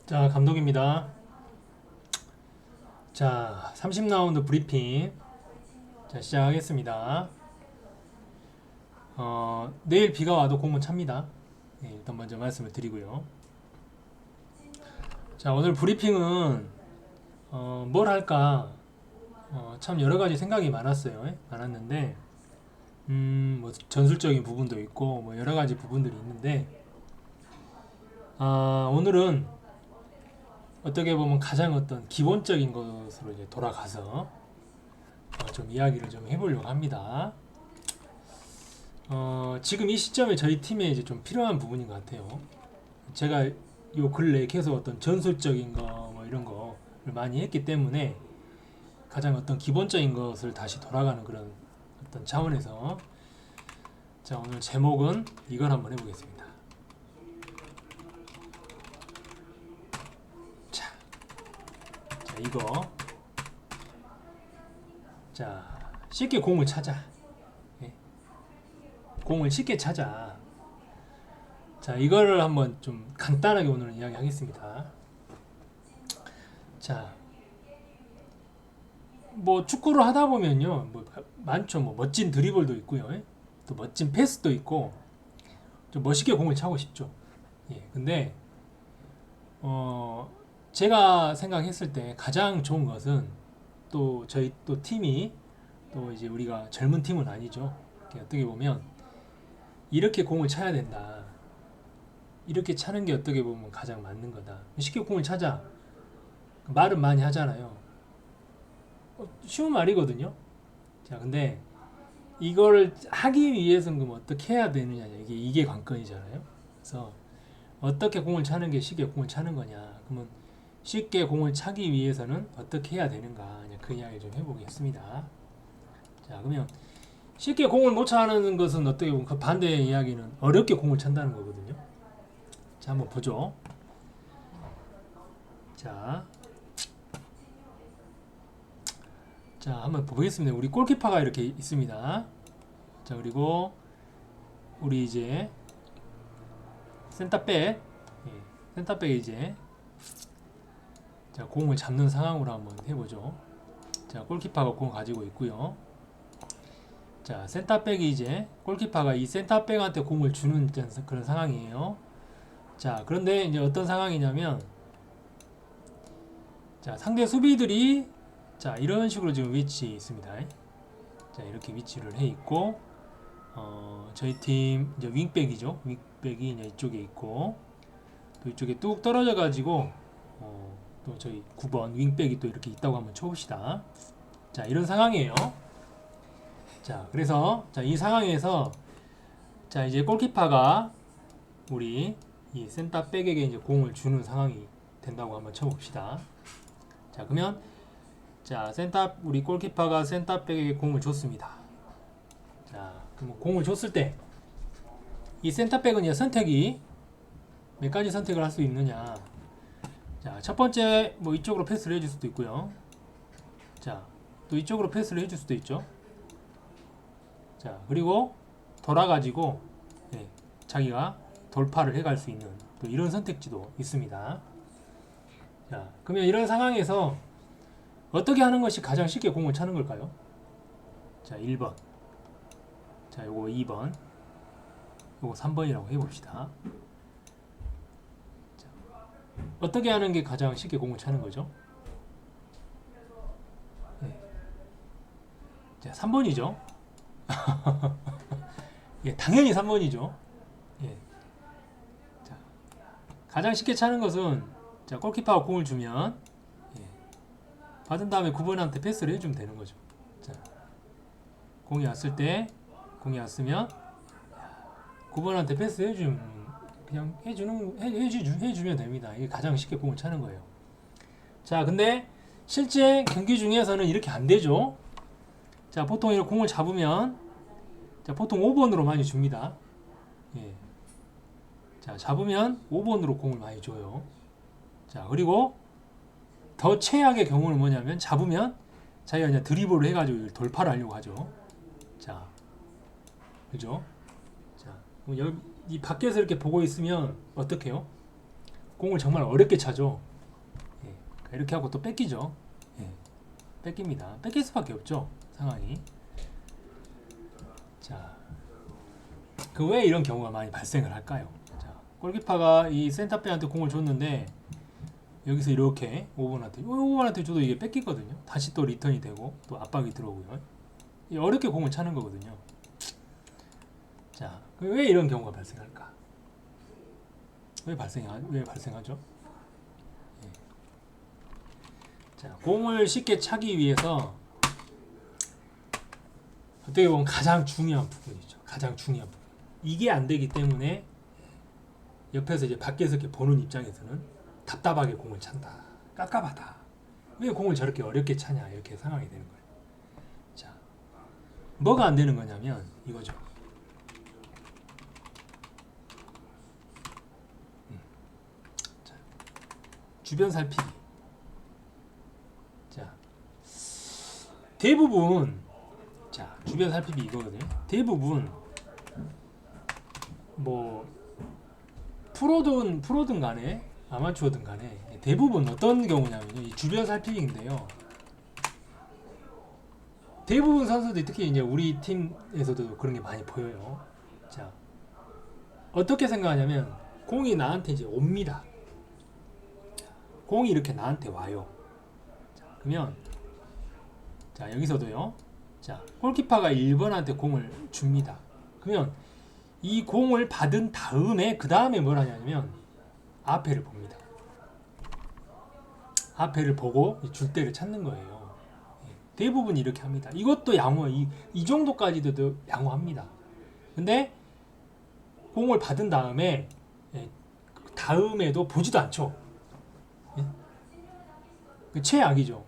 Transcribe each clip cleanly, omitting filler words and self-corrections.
자, 감독입니다. 자, 30라운드 브리핑. 자, 시작하겠습니다. 내일 비가 와도 공은 찹니다. 네, 일단 먼저 말씀을 드리고요. 자, 오늘 브리핑은 뭘 할까? 참 여러 가지 생각이 많았어요. 예? 많았는데, 뭐 전술적인 부분도 있고, 뭐 여러 가지 부분들이 있는데, 오늘은 어떻게 보면 가장 어떤 기본적인 것으로 이제 돌아가서 좀 이야기를 좀 해보려고 합니다. 지금 이 시점에 저희 팀에 이제 좀 필요한 부분인 것 같아요. 제가 요 근래에 계속 어떤 전술적인 거 뭐 이런 거를 많이 했기 때문에 가장 어떤 기본적인 것을 다시 돌아가는 그런 어떤 차원에서 자, 오늘 제목은 이걸 한번 해보겠습니다. 자, 자 이거 자 쉽게 공을 찾아. 예, 공을 쉽게 찾아. 자, 이거를 한번 좀 간단하게 오늘 이야기하겠습니다. 자, 뭐 축구를 하다 보면요, 뭐 많죠. 뭐 멋진 드리블도 있고요, 예? 또 멋진 패스도 있고, 좀 멋있게 공을 차고 싶죠. 예, 근데 어, 제가 생각했을 때 가장 좋은 것은 또 저희 또 팀이 또 이제 우리가 젊은 팀은 아니죠. 어떻게 보면 이렇게 공을 차야 된다. 이렇게 차는 게 어떻게 보면 가장 맞는 거다. 쉽게 공을 찾아. 말은 많이 하잖아요. 쉬운 말이거든요. 자, 근데 이걸 하기 위해서는 그럼 어떻게 해야 되느냐, 이게 관건이잖아요. 그래서 어떻게 공을 차는 게 쉽게 공을 차는 거냐, 그러면 쉽게 공을 차기 위해서는 어떻게 해야 되는가, 그 이야기 좀 해보겠습니다. 자, 그러면 쉽게 공을 못 차는 것은 어떻게 보면 그 반대의 이야기는 어렵게 공을 찬다는 거거든요. 자, 한번 보죠. 자, 자, 한번 보겠습니다. 우리 골키퍼가 이렇게 있습니다. 자, 그리고 우리 이제 센터백, 예, 센터백이 이제 자, 공을 잡는 상황으로 한번 해보죠. 자, 골키퍼가 공 가지고 있고요. 자, 센터백이 이제 골키퍼가 이 센터백한테 공을 주는 그런 상황이에요. 자, 그런데 이제 어떤 상황이냐면 자, 상대 수비들이 자, 이런 식으로 지금 위치에 있습니다. 자, 이렇게 위치를 해 있고 저희 팀 이제 윙백이죠. 윙백이 이제 이쪽에 있고 또 이쪽에 뚝 떨어져 가지고 또 저희 9번 윙백이 또 이렇게 있다고 한번 쳐봅시다. 자, 이런 상황이에요. 자, 그래서 자, 이 상황에서 자, 이제 골키퍼가 우리 이 센터백에게 이제 공을 주는 상황이 된다고 한번 쳐봅시다. 자, 그러면 자, 우리 골키퍼가 센터백에게 공을 줬습니다. 자, 그럼 공을 줬을 때 이 센터백은 이제 선택이 몇 가지 선택을 할 수 있느냐. 자, 첫 번째 뭐 이쪽으로 패스를 해줄 수도 있고요. 자, 또 이쪽으로 패스를 해줄 수도 있죠. 자, 그리고 돌아가지고 예, 자기가 돌파를 해갈 수 있는 또 이런 선택지도 있습니다. 자, 그러면 이런 상황에서 어떻게 하는 것이 가장 쉽게 공을 차는 걸까요? 자, 1번. 자, 요거 2번. 요거 3번이라고 해봅시다. 자, 어떻게 하는 게 가장 쉽게 공을 차는 거죠? 네. 자, 3번이죠. 예, 당연히 3번이죠. 예. 자, 가장 쉽게 차는 것은 자, 골키퍼가 공을 주면 예, 받은 다음에 9번한테 패스를 해주면 되는 거죠. 자, 공이 왔을 때 공이 왔으면 9번한테 패스 해주면 그냥 해주면 됩니다. 이게 가장 쉽게 공을 차는 거예요. 자, 근데 실제 경기 중에서는 이렇게 안 되죠. 자, 보통 이렇게 공을 잡으면 자, 보통 5번으로 많이 줍니다. 예. 자, 잡으면 5번으로 공을 많이 줘요. 자, 그리고 더 최악의 경우는 뭐냐면 잡으면 자기가 그냥 드리블을 해가지고 돌파를 하려고 하죠. 자, 그죠? 자, 여기 이 밖에서 이렇게 보고 있으면 어떡해요? 공을 정말 어렵게 차죠. 예. 이렇게 하고 또 뺏기죠. 예. 뺏깁니다. 뺏길 수밖에 없죠. 상황이. 자, 그 왜 이런 경우가 많이 발생을 할까요? 자, 골키퍼가 이 센터백한테 공을 줬는데 여기서 이렇게 5번한테 줘도 이게 뺏기거든요. 다시 또 리턴이 되고 또 압박이 들어오고요. 어렵게 공을 차는 거거든요. 자, 왜 이런 경우가 발생할까? 왜 발생하죠? 예. 자, 공을 쉽게 차기 위해서 어떻게 보면 가장 중요한 부분이죠. 가장 중요한 부분. 이게 안 되기 때문에 옆에서 이제 밖에서 이렇게 보는 입장에서는 답답하게 공을 찬다. 깝깝하다. 왜 공을 저렇게 어렵게 차냐 이렇게 상황이 되는 거예요. 자, 뭐가 안 되는 거냐면 이거죠. 자, 주변 살피기. 자, 대부분 자, 주변 살피기 이거거든요. 대부분 뭐 프로든 간에 아마추어든 간에 대부분 어떤 경우냐면요. 이 주변 살피기인데요. 대부분 선수들이 특히 이제 우리 팀에서도 그런 게 많이 보여요. 자, 어떻게 생각하냐면 공이 나한테 이제 옵니다. 공이 이렇게 나한테 와요. 자, 그러면 자, 여기서도요. 자, 골키퍼가 1번한테 공을 줍니다. 그러면 이 공을 받은 다음에 그 다음에 뭘 하냐면 앞에를 봅니다. 앞에를 보고 줄 때를 찾는 거예요. 대부분 이렇게 합니다. 이것도 양호, 이 정도까지도 양호합니다. 근데 공을 받은 다음에 다음에도 보지도 않죠. 최악이죠.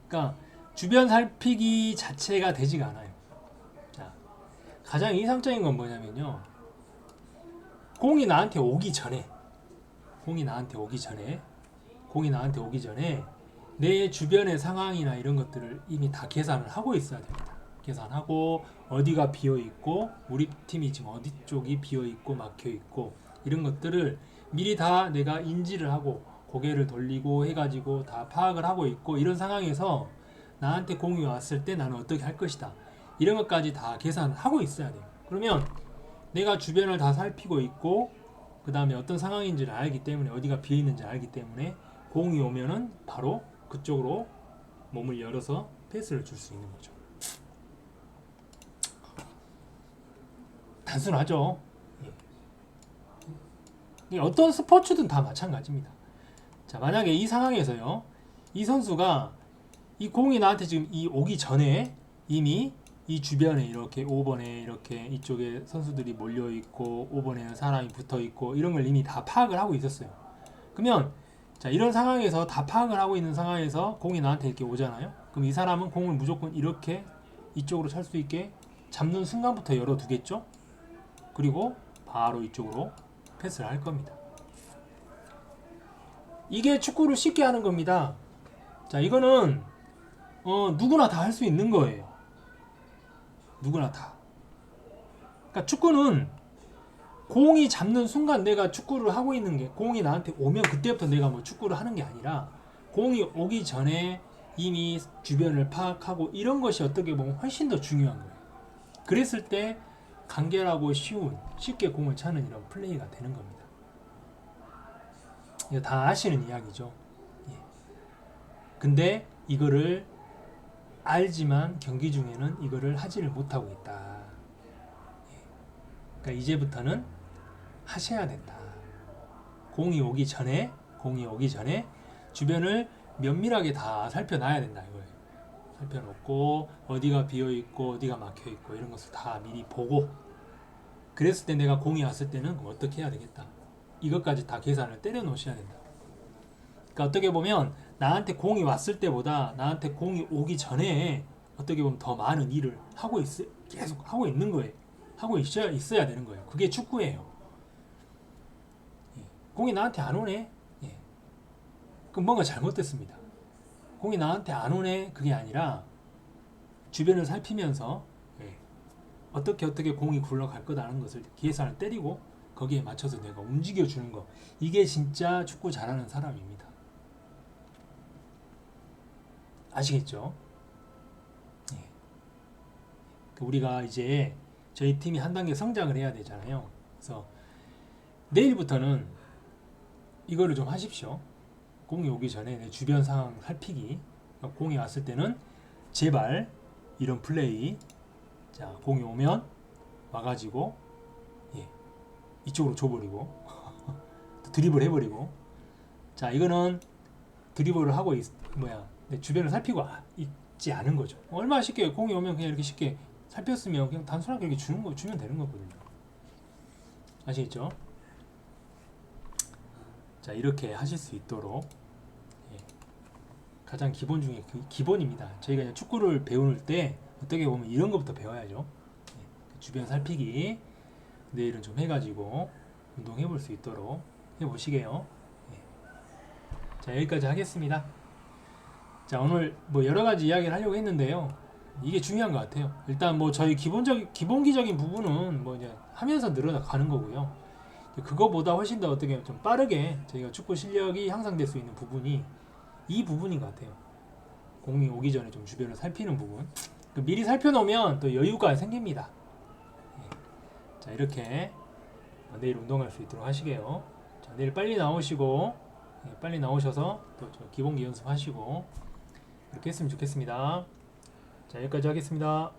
그러니까 주변 살피기 자체가 되지가 않아요. 자, 가장 이상적인 건 뭐냐면요. 공이 나한테 오기 전에 내 주변의 상황이나 이런 것들을 이미 다 계산을 하고 있어야 됩니다. 계산하고 어디가 비어 있고 우리 팀이 지금 어디 쪽이 비어 있고 막혀 있고 이런 것들을 미리 다 내가 인지를 하고 고개를 돌리고 해가지고 다 파악을 하고 있고 이런 상황에서 나한테 공이 왔을 때 나는 어떻게 할 것이다. 이런 것까지 다 계산하고 있어야 돼요. 그러면 내가 주변을 다 살피고 있고 그 다음에 어떤 상황인지를 알기 때문에 어디가 비어 있는지 알기 때문에 공이 오면은 바로 그쪽으로 몸을 열어서 패스를 줄 수 있는 거죠. 단순하죠. 어떤 스포츠든 다 마찬가지입니다. 자, 만약에 이 상황에서요, 이 선수가 이 공이 나한테 지금 오기 전에 이미 이 주변에 이렇게 5번에 이렇게 이쪽에 선수들이 몰려 있고 5번에는 사람이 붙어 있고 이런 걸 이미 다 파악을 하고 있었어요. 그러면 자, 이런 상황에서 다 파악을 하고 있는 상황에서 공이 나한테 이렇게 오잖아요. 그럼 이 사람은 공을 무조건 이렇게 이쪽으로 찰 수 있게 잡는 순간부터 열어두겠죠. 그리고 바로 이쪽으로 패스를 할 겁니다. 이게 축구를 쉽게 하는 겁니다. 자, 이거는 누구나 다 할 수 있는 거예요. 누구나 다. 그러니까 축구는 공이 잡는 순간 내가 축구를 하고 있는 게 공이 나한테 오면 그때부터 내가 뭐 축구를 하는 게 아니라 공이 오기 전에 이미 주변을 파악하고 이런 것이 어떻게 보면 훨씬 더 중요한 거예요. 그랬을 때 간결하고 쉽게 공을 차는 이런 플레이가 되는 겁니다. 이거 다 아시는 이야기죠. 예. 근데 이거를 알지만 경기 중에는 이거를 하지를 못하고 있다. 예. 그러니까 이제부터는 하셔야 된다. 공이 오기 전에 주변을 면밀하게 다 살펴놔야 된다 이거예요. 살펴놓고 어디가 비어있고 어디가 막혀있고 이런 것을 다 미리 보고 그랬을 때 내가 공이 왔을 때는 어떻게 해야 되겠다. 이것까지 다 계산을 때려 놓으셔야 된다. 그러니까 어떻게 보면 나한테 공이 왔을 때보다 나한테 공이 오기 전에 어떻게 보면 더 많은 일을 계속 하고 있는 거예요. 하고 있어야 되는 거예요. 그게 축구예요. 공이 나한테 안 오네. 그럼 뭔가 잘못됐습니다. 공이 나한테 안 오네 그게 아니라 주변을 살피면서 어떻게 공이 굴러갈 거다라는 것을 계산을 때리고 거기에 맞춰서 내가 움직여 주는 거, 이게 진짜 축구 잘하는 사람입니다. 아시겠죠? 예. 우리가 이제 저희 팀이 한 단계 성장을 해야 되잖아요. 그래서 내일부터는 이거를 좀 하십시오. 공이 오기 전에 내 주변 상황 살피기. 공이 왔을 때는 제발 이런 플레이. 자, 공이 오면 와가지고 예, 이쪽으로 줘버리고 드리블 해버리고. 자, 이거는 드리블을 하고 내 주변을 살피고 있지 않은 거죠. 얼마나 쉽게 공이 오면 그냥 이렇게 쉽게 살폈으면 그냥 단순하게 이렇게 주면 되는 거거든요. 아시겠죠? 자, 이렇게 하실 수 있도록 예, 가장 기본 중에 기본입니다. 저희가 그냥 축구를 배울 때 어떻게 보면 이런 것부터 배워야죠. 예, 주변 살피기 내일은 좀 해가지고 운동해 볼 수 있도록 해보시게요. 예. 자, 여기까지 하겠습니다. 자, 오늘 뭐 여러가지 이야기를 하려고 했는데요. 이게 중요한 것 같아요. 일단 뭐 저희 기본기적인 부분은 뭐 이제 하면서 늘어나가는 거고요. 그거보다 훨씬 더 어떻게 좀 빠르게 저희가 축구 실력이 향상될 수 있는 부분이 이 부분인 것 같아요. 공이 오기 전에 좀 주변을 살피는 부분. 미리 살펴놓으면 또 여유가 생깁니다. 자, 이렇게 내일 운동할 수 있도록 하시게요. 자, 내일 빨리 나오시고 빨리 나오셔서 또 기본기 연습하시고 이렇게 했으면 좋겠습니다. 자, 여기까지 하겠습니다.